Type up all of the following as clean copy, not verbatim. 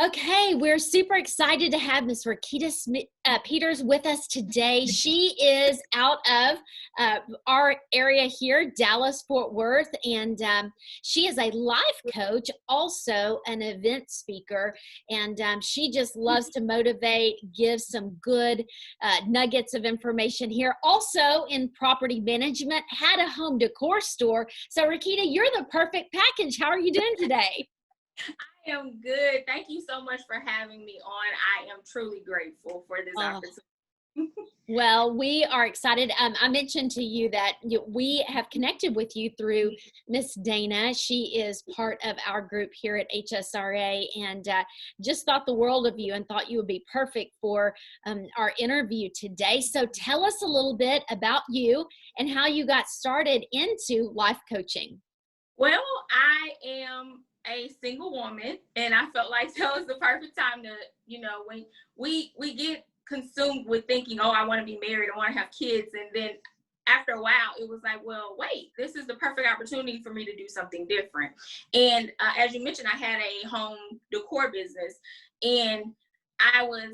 Okay, we're super excited to have Miss Rekita Peters with us today. She is out of our area here, Dallas, Fort Worth, and she is a life coach, also an event speaker, and she just loves to motivate, give some good nuggets of information here. Also in property management, had a home decor store. So Rekita, you're the perfect package. How are you doing today? I am good. Thank you so much for having me on. I am truly grateful for this opportunity. Well, we are excited. I mentioned to you that we have connected with you through Miss Dana. She is part of our group here at HSRA, and just thought the world of you and thought you would be perfect for our interview today. So tell us a little bit about you and how you got started into life coaching. Well, I am a single woman, and I felt like that was the perfect time to, when we get consumed with thinking, oh, I want to be married, I want to have kids, and then after a while, it was like, well, wait, this is the perfect opportunity for me to do something different. And as you mentioned, I had a home decor business, and I was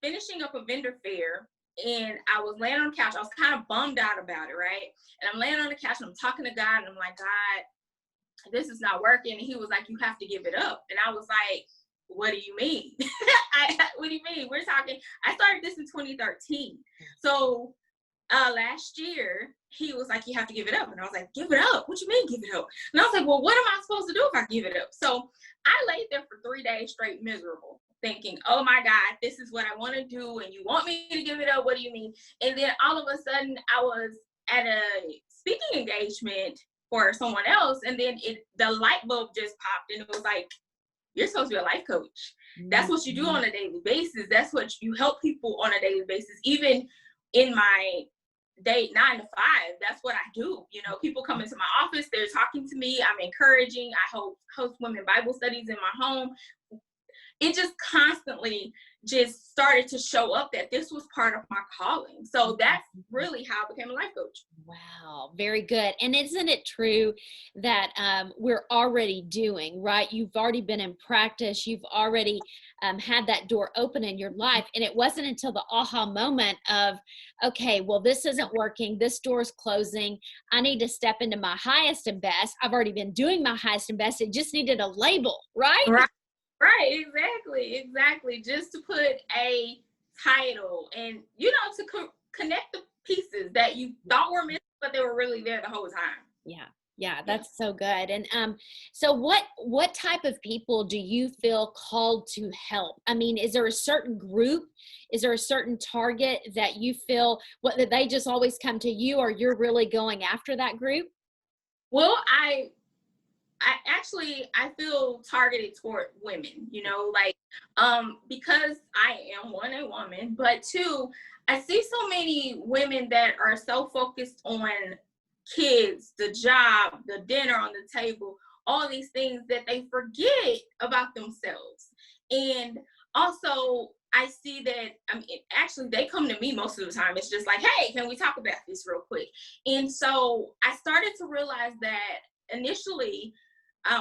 finishing up a vendor fair, and I was laying on the couch. I was kind of bummed out about it, right? And I'm laying on the couch, and I'm talking to God, and I'm like, God, this is not working. And he was like, you have to give it up. And I was like, what do you mean? What do you mean? We're talking, I started this in 2013. So last year, he was like, you have to give it up. And I was like, give it up? What you mean give it up? And I was like, well, what am I supposed to do if I give it up? So I laid there for 3 days straight miserable, thinking, oh my God, this is what I want to do. And you want me to give it up? What do you mean? And then all of a sudden I was at a speaking engagement for someone else, and then the light bulb just popped, and it was like, you're supposed to be a life coach. That's what you do on a daily basis. That's what you help people on a daily basis. Even in my day 9 to 5, that's what I do. People come into my office, they're talking to me, I'm encouraging, I host women Bible studies in my home. It just constantly just started to show up that this was part of my calling. So that's really how I became a life coach. Wow, very good. And isn't it true that we're already doing, right? You've already been in practice. You've already had that door open in your life. And it wasn't until the aha moment of, okay, well, this isn't working. This door's closing. I need to step into my highest and best. I've already been doing my highest and best. It just needed a label, right? Right, exactly. Just to put a title and, to connect the pieces that you thought were missing, but they were really there the whole time. Yeah, that's so good. And so what type of people do you feel called to help? I mean, is there a certain group? Is there a certain target that you feel that they just always come to you, or you're really going after that group? Well, I feel targeted toward women, because I am one, a woman, but two, I see so many women that are so focused on kids, the job, the dinner on the table, all these things that they forget about themselves. And also I see that, actually they come to me most of the time. It's just like, hey, can we talk about this real quick? And so I started to realize that initially,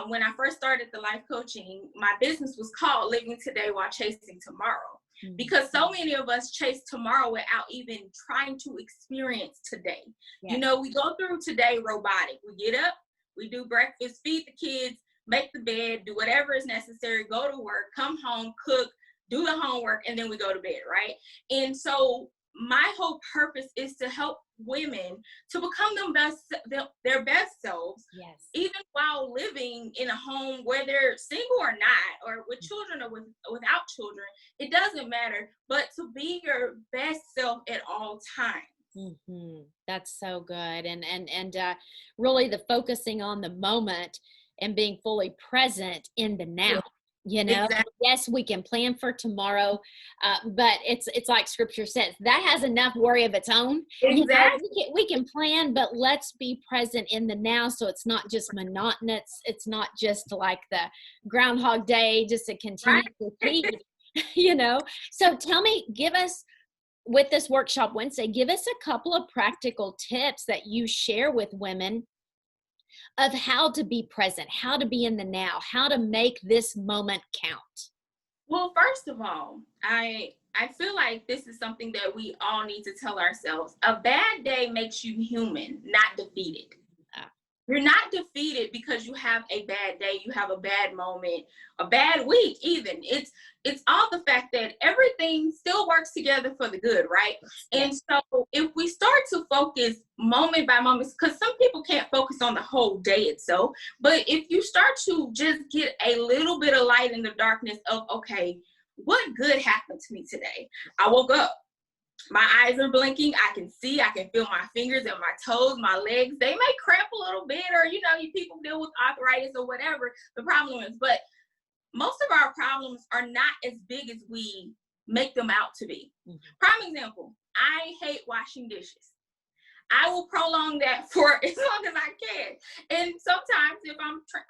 when I first started the life coaching, my business was called Living Today While Chasing Tomorrow. Because so many of us chase tomorrow without even trying to experience today. Yeah. We go through today robotic. We get up, we do breakfast, feed the kids, make the bed, do whatever is necessary, go to work, come home, cook, do the homework, and then we go to bed, right? And so my whole purpose is to help women to become their best selves, yes, even while living in a home where they're single or not, or with children or without children. It doesn't matter, but to be your best self at all times. Mm-hmm. That's so good. And really the focusing on the moment and being fully present in the now. Exactly. Yes, we can plan for tomorrow, but it's like scripture says, that has enough worry of its own. Exactly. We can plan, but let's be present in the now, so it's not just monotonous. It's not just like the Groundhog Day, just a continuous repeat, So tell me, give us, with this Workshop Wednesday, give us a couple of practical tips that you share with women of how to be present, how to be in the now, how to make this moment count. Well, first of all, I feel like this is something that we all need to tell ourselves. A bad day makes you human, not defeated. Ah, You're not defeated because you have a bad day, you have a bad moment, a bad week even. It's all the fact that everything still works together for the good, right? And yes. so if we start to focus moment by moment, because some people can't focus on the whole day itself, but if you start to just get a little bit of light in the darkness of, okay, what good happened to me today? I woke up. My eyes are blinking. I can see, I can feel my fingers and my toes, my legs. They may cramp a little bit, or, you people deal with arthritis or whatever the problem is. But most of our problems are not as big as we make them out to be. Mm-hmm. Prime example, I hate washing dishes. I will prolong that for as long as I can. And sometimes if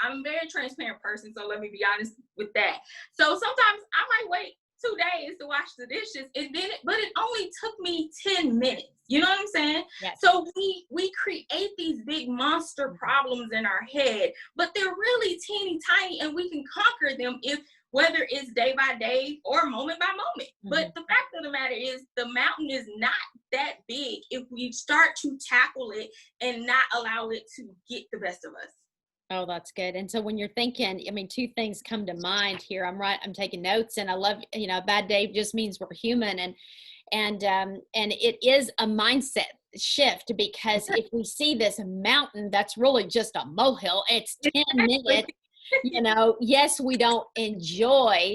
I'm a very transparent person, so let me be honest with that. So sometimes I might wait 2 days to wash the dishes, and then but it only took me 10 minutes. You know what I'm saying? Yes. So we create these big monster problems in our head, but they're really teeny tiny, and we can conquer them if whether it's day by day or moment by moment. Mm-hmm. But the fact of the matter is the mountain is not that big if we start to tackle it and not allow it to get the best of us. Oh, that's good. And so when you're thinking, I mean, two things come to mind here. I'm taking notes, and I love, a bad day just means we're human, and it is a mindset shift, because if we see this mountain that's really just a molehill, it's 10 minutes. Yes, we don't enjoy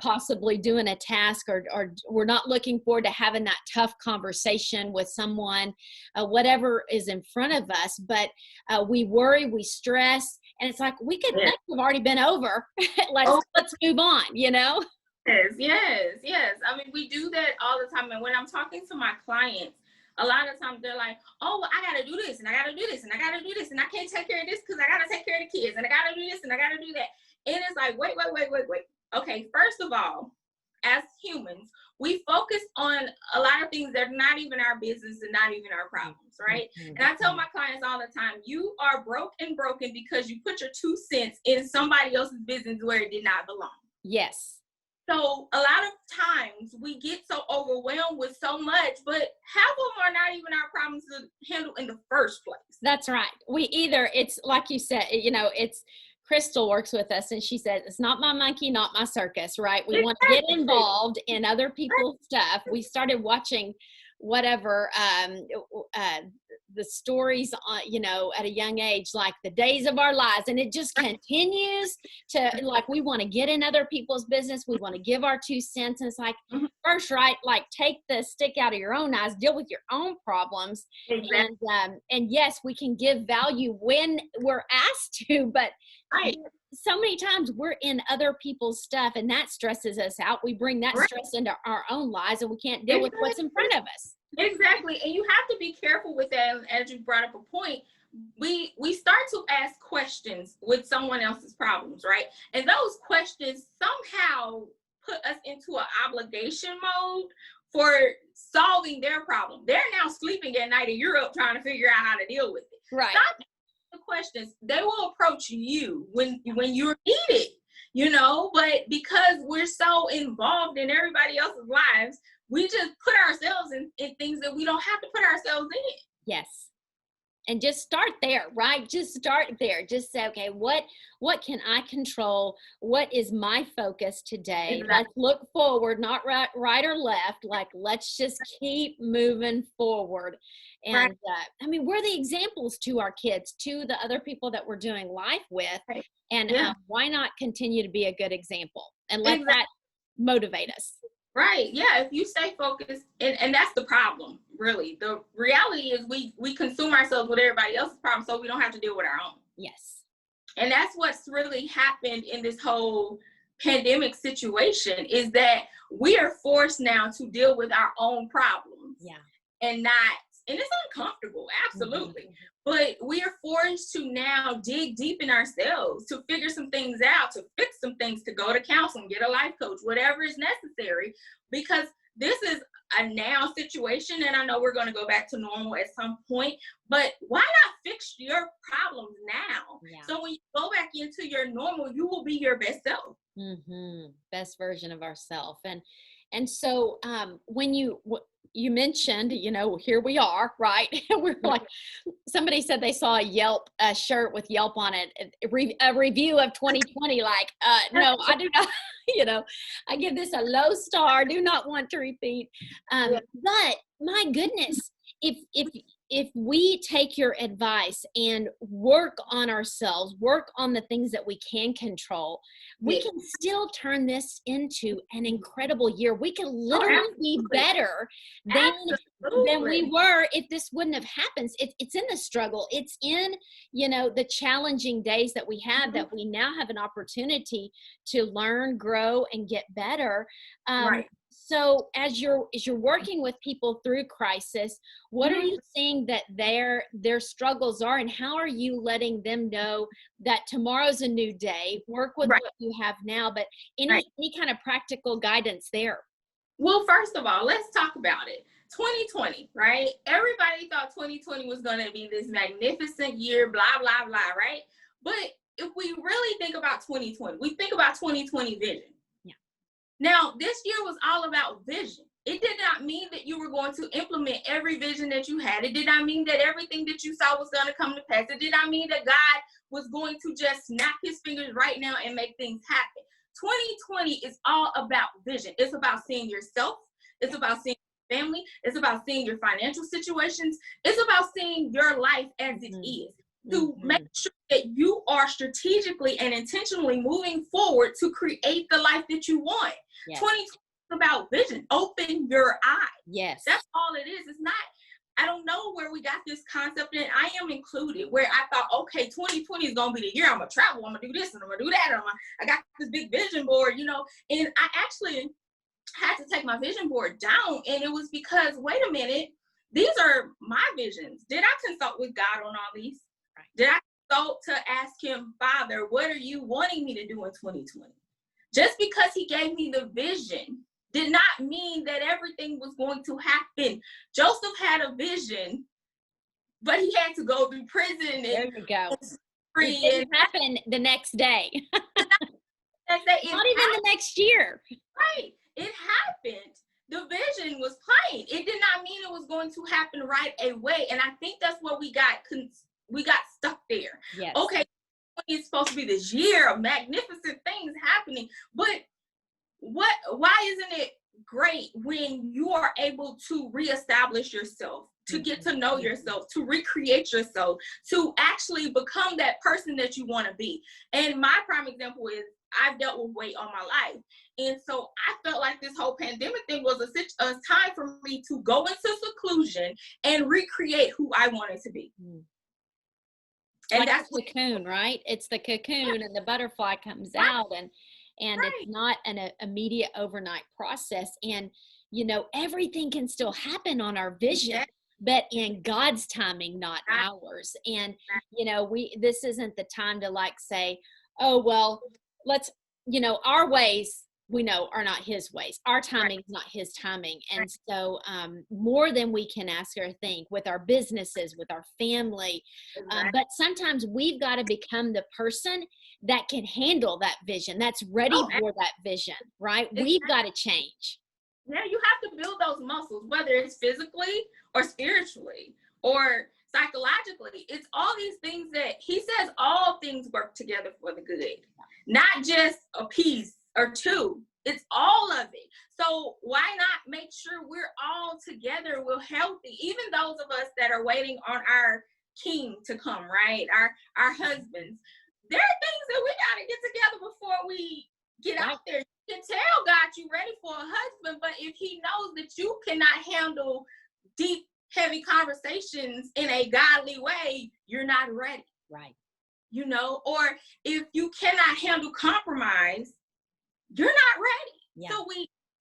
possibly doing a task, or we're not looking forward to having that tough conversation with someone, whatever is in front of us, but we worry, we stress, and it's like that could have already been over. Let's move on. Yes. I mean, we do that all the time. And when I'm talking to my clients, a lot of times they're like, oh, well, I got to do this, and I got to do this, and I got to do this, and I can't take care of this because I got to take care of the kids, and I got to do this, and I got to do that. And it's like, wait. Okay, first of all, as humans, we focus on a lot of things that are not even our business and not even our problems, right? Mm-hmm. And I tell my clients all the time, you are broken because you put your 2 cents in somebody else's business where it did not belong. Yes. So a lot of times we get so overwhelmed with so much, but half of them are not even our problems to handle in the first place. That's right. It's like you said, it's Crystal works with us, and she says, it's not my monkey, not my circus, right? We want to get involved in other people's stuff. We started watching whatever, the stories on, at a young age, like The Days of Our Lives. And it just continues to, like, we want to get in other people's business. We want to give our 2 cents. And it's like, first, right, like, take the stick out of your own eyes, deal with your own problems. Exactly. And yes, we can give value when we're asked to, but so many times we're in other people's stuff, and that stresses us out. We bring that stress into our own lives, and we can't deal with what's in front of us. Exactly. And you have to be careful with that. As you brought up a point, we start to ask questions with someone else's problems, right? And those questions somehow put us into an obligation mode for solving their problem. They're now sleeping at night, and you're up trying to figure out how to deal with it. Right. Stop the questions. They will approach you when you're needed, but because we're so involved in everybody else's lives, we just put ourselves in things that we don't have to put ourselves in. Yes. And just start there, right? Just start there. Just say, okay, what can I control? What is my focus today? Exactly. Let's look forward, not right or left. Like, let's just keep moving forward. And I mean, we're the examples to our kids, to the other people that we're doing life with. Right. And why not continue to be a good example and let that motivate us? Right. Yeah. If you stay focused, and that's the problem, really. The reality is we consume ourselves with everybody else's problems, so we don't have to deal with our own. Yes. And that's what's really happened in this whole pandemic situation, is that we are forced now to deal with our own problems. Yeah. And it's uncomfortable, absolutely. Mm-hmm. But we are forced to now dig deep in ourselves, to figure some things out, to fix some things, to go to counseling, get a life coach, whatever is necessary, because this is a now situation. And I know we're going to go back to normal at some point, but why not fix your problems now? Yeah. So when you go back into your normal, you will be your best self. Best version of ourselves. And so when you mentioned, here we are, right? We're like, somebody said they saw a Yelp shirt with Yelp on it, a review of 2020. Like, no, I do not. I give this a low star. Do not want to repeat. But my goodness, if we take your advice and work on ourselves, work on the things that we can control, we can still turn this into an incredible year. We can literally be better than we were if this wouldn't have happened. It's in the struggle. It's in, the challenging days that we have, that we now have an opportunity to learn, grow, and get better. So as you're working with people through crisis, what are you seeing that their struggles are, and how are you letting them know that tomorrow's a new day? Work with what you have now, but any kind of practical guidance there? Well, first of all, let's talk about it. 2020, right? Everybody thought 2020 was going to be this magnificent year, blah, blah, blah, right? But if we really think about 2020, we think about 2020 vision. Now, this year was all about vision. It did not mean that you were going to implement every vision that you had. It did not mean that everything that you saw was going to come to pass. It did not mean that God was going to just snap his fingers right now and make things happen. 2020 is all about vision. It's about seeing yourself. It's about seeing your family. It's about seeing your financial situations. It's about seeing your life as it is. To make sure that you are strategically and intentionally moving forward to create the life that you want. 2020 is about vision. Open your eyes. Yes. That's all it is. It's not, I don't know where we got this concept, and I am included, where I thought, okay, 2020 is going to be the year I'm going to travel. I'm going to do this and I'm going to do that. I got this big vision board, and I actually had to take my vision board down. And it was because, wait a minute, these are my visions. Did I consult with God on all these? Did I consult to ask him, Father, what are you wanting me to do in 2020? Just because he gave me the vision did not mean that everything was going to happen. Joseph had a vision, but he had to go through prison. There you go. It didn't happen the next day. Not even the next year. Right. It happened. The vision was plain. It did not mean it was going to happen right away. And I think that's what we got stuck there. Yes. Okay, it's supposed to be this year of magnificent things happening, but why isn't it great when you are able to reestablish yourself, to get to know yourself, to recreate yourself, to actually become that person that you want to be? And my prime example is, I've dealt with weight all my life. And so I felt like this whole pandemic thing was a time for me to go into seclusion and recreate who I wanted to be. And like that's the cocoon, right? It's the cocoon, and the butterfly comes out, and it's not an immediate overnight process. And everything can still happen on our vision, but in God's timing, not ours. And this isn't the time to say, oh well, let's our ways we know are not his ways. Our timing is not his timing. And so more than we can ask or think with our businesses, with our family. But sometimes we've got to become the person that can handle that vision, that's ready for that vision, right? We've got to change. Yeah, you have to build those muscles, whether it's physically or spiritually or psychologically. It's all these things that he says all things work together for the good, not just a piece or two. It's all of it. So why not make sure we're all together, we're healthy, even those of us that are waiting on our king to come, right? Our husbands. There are things that we got to get together before we get out there. You can tell God you're ready for a husband, but if he knows that you cannot handle deep, heavy conversations in a godly way, you're not ready. Right. Or if you cannot handle compromise, you're not ready. Yeah. So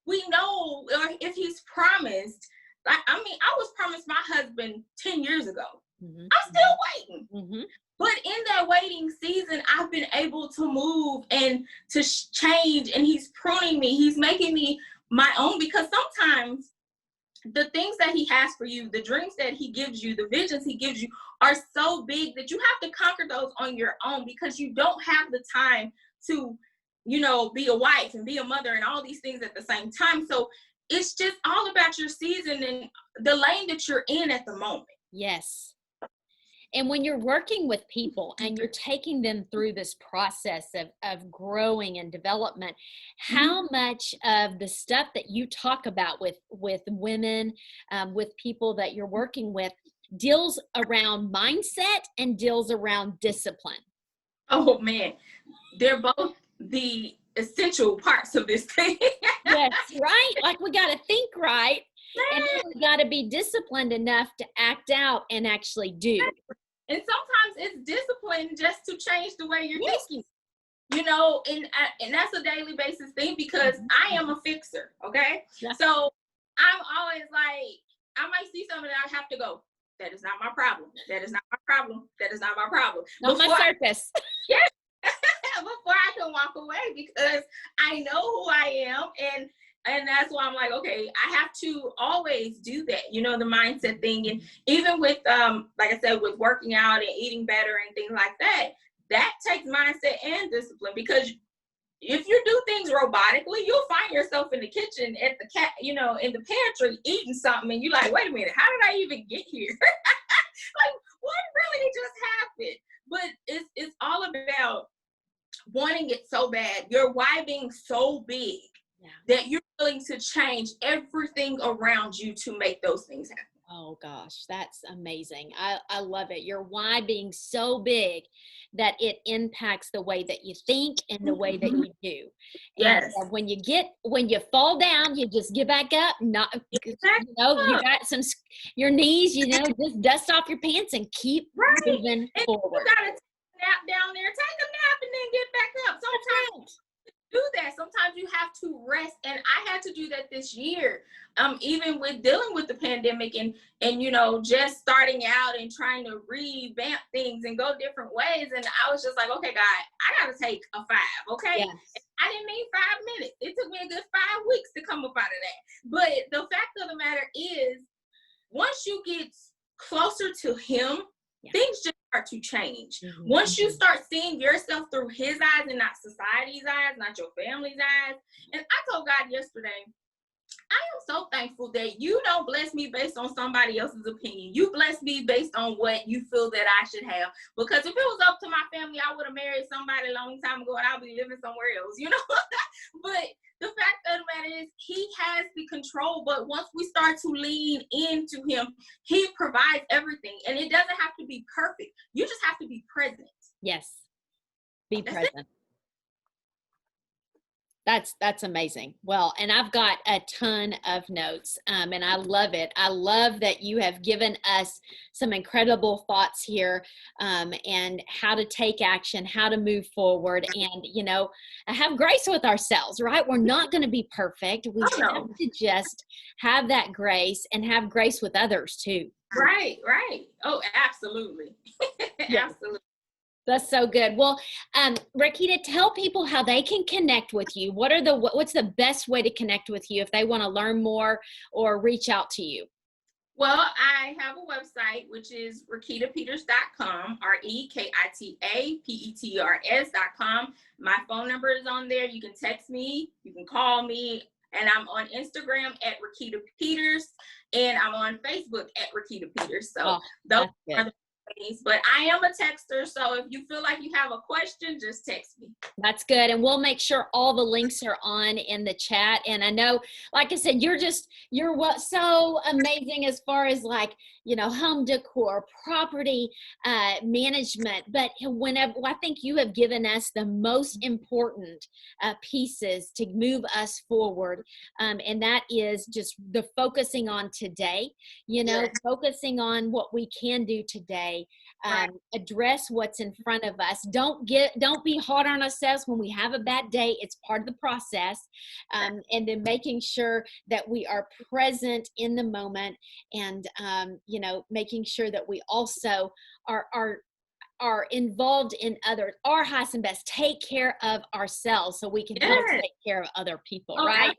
we know, or if he's promised, I was promised my husband 10 years ago. Mm-hmm. I'm still waiting. Mm-hmm. But in that waiting season, I've been able to move and to change, and he's pruning me. He's making me my own, because sometimes the things that he has for you, the dreams that he gives you, the visions he gives you are so big that you have to conquer those on your own, because you don't have the time to be a wife and be a mother and all these things at the same time. So it's just all about your season and the lane that you're in at the moment. Yes. And when you're working with people and you're taking them through this process of growing and development, how much of the stuff that you talk about with women, with people that you're working with, deals around mindset and deals around discipline? Oh man, they're both the essential parts of this thing. Yes, right? Like we got to think right. And then we got to be disciplined enough to act out and actually do. And sometimes it's discipline just to change the way you're thinking, and that's a daily basis thing because I am a fixer. Okay. Yeah. So I'm always like, I might see something and I have to go, that is not my problem. That is not my problem. That is not my problem. Not my circus. Yes. Before I can walk away because I know who I am. And that's why I'm like, okay, I have to always do that, the mindset thing. And even with, like I said, with working out and eating better and things like that, that takes mindset and discipline because if you do things robotically, you'll find yourself in the kitchen at the in the pantry eating something. And you're like, wait a minute, how did I even get here? Like, what really just happened? But it's all about wanting it so bad, your why being so big that you're willing to change everything around you to make those things happen. Oh gosh, that's amazing. I love it. Your why being so big that it impacts the way that you think and the way that you do. Yes. And when you fall down, you just get back up. Not, you got your knees, just dust off your pants and keep moving forward. You gotta take a nap down there, take a nap and then get back up. Sometimes do that. Sometimes you have to rest, and I had to do that this year. Even with dealing with the pandemic and just starting out and trying to revamp things and go different ways. And I was just like, okay, God, I gotta take a 5. Okay. Yes. I didn't mean 5 minutes. It took me a good 5 weeks to come up out of that. But the fact of the matter is, once you get closer to him, things just start to change. Once you start seeing yourself through his eyes and not society's eyes, not your family's eyes. And I told God yesterday, I am so thankful that you don't bless me based on somebody else's opinion. You bless me based on what you feel that I should have. Because if it was up to my family, I would have married somebody a long time ago and I'll be living somewhere else, But the fact of the matter is he has the control. But once we start to lean into him, he provides everything. And it doesn't have to be perfect. You just have to be present. Yes. Be present. That's amazing. Well, and I've got a ton of notes, and I love it. I love that you have given us some incredible thoughts here, and how to take action, how to move forward, and, have grace with ourselves, right? We're not going to be perfect. We have to just have that grace and have grace with others too. Right. Oh, absolutely. Absolutely. That's so good. Well, Rekita, tell people how they can connect with you. What's the best way to connect with you if they want to learn more or reach out to you? Well, I have a website, which is rekitapeters.com, ReKitapeters.com. My phone number is on there. You can text me, you can call me, and I'm on Instagram at Rekita Peters, and I'm on Facebook at Rekita Peters. So those are the things. But I am a texter, so if you feel like you have a question, just text me. That's good. And we'll make sure all the links are on in the chat. And I know, like I said, you're so amazing as far as home decor, property management. But I think you have given us the most important pieces to move us forward. And that is just the focusing on today, focusing on what we can do today. Address what's in front of us. Don't be hard on ourselves when we have a bad day. It's part of the process. And then making sure that we are present in the moment, and making sure that we also are involved in others. Our highest and best, take care of ourselves so we can help take care of other people, right?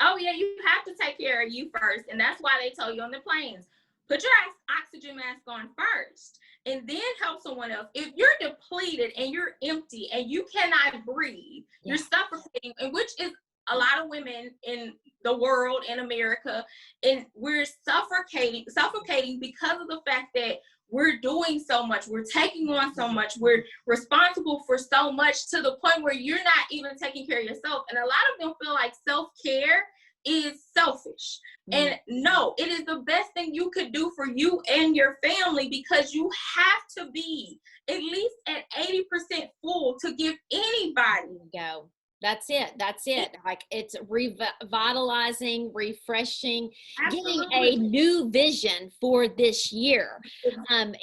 Oh yeah, you have to take care of you first. And that's why they tell you on the planes, put your oxygen mask on first and then help someone else. If you're depleted and you're empty and you cannot breathe, you're suffocating, and which is a lot of women in the world, in America, and we're suffocating because of the fact that we're doing so much, we're taking on so much, we're responsible for so much, to the point where you're not even taking care of yourself. And a lot of them feel like self-care is selfish. And no, it is the best thing you could do for you and your family, because you have to be at least at 80% full to give anybody. There you go. That's it. That's it. Like, it's revitalizing, refreshing, getting a new vision for this year, and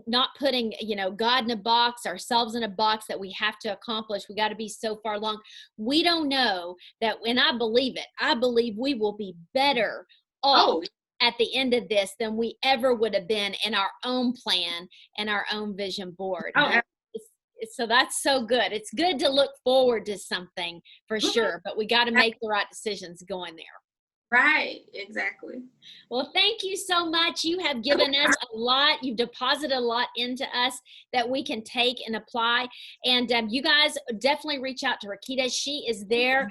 not putting, God in a box, ourselves in a box that we have to accomplish. We got to be so far along. We don't know that, and I believe it. I believe we will be better off at the end of this than we ever would have been in our own plan and our own vision board. So that's so good. It's good to look forward to something for sure, but we got to make the right decisions going there. Right, exactly. Well, thank you so much. You have given us a lot. You've deposited a lot into us that we can take and apply. And you guys definitely reach out to Rekita. She is there,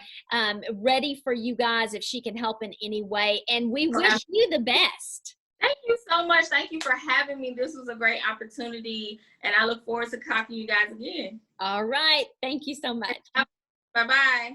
ready for you guys if she can help in any way. And we wish you the best. Thank you so much. Thank you for having me. This was a great opportunity, and I look forward to talking to you guys again. All right. Thank you so much. Bye-bye.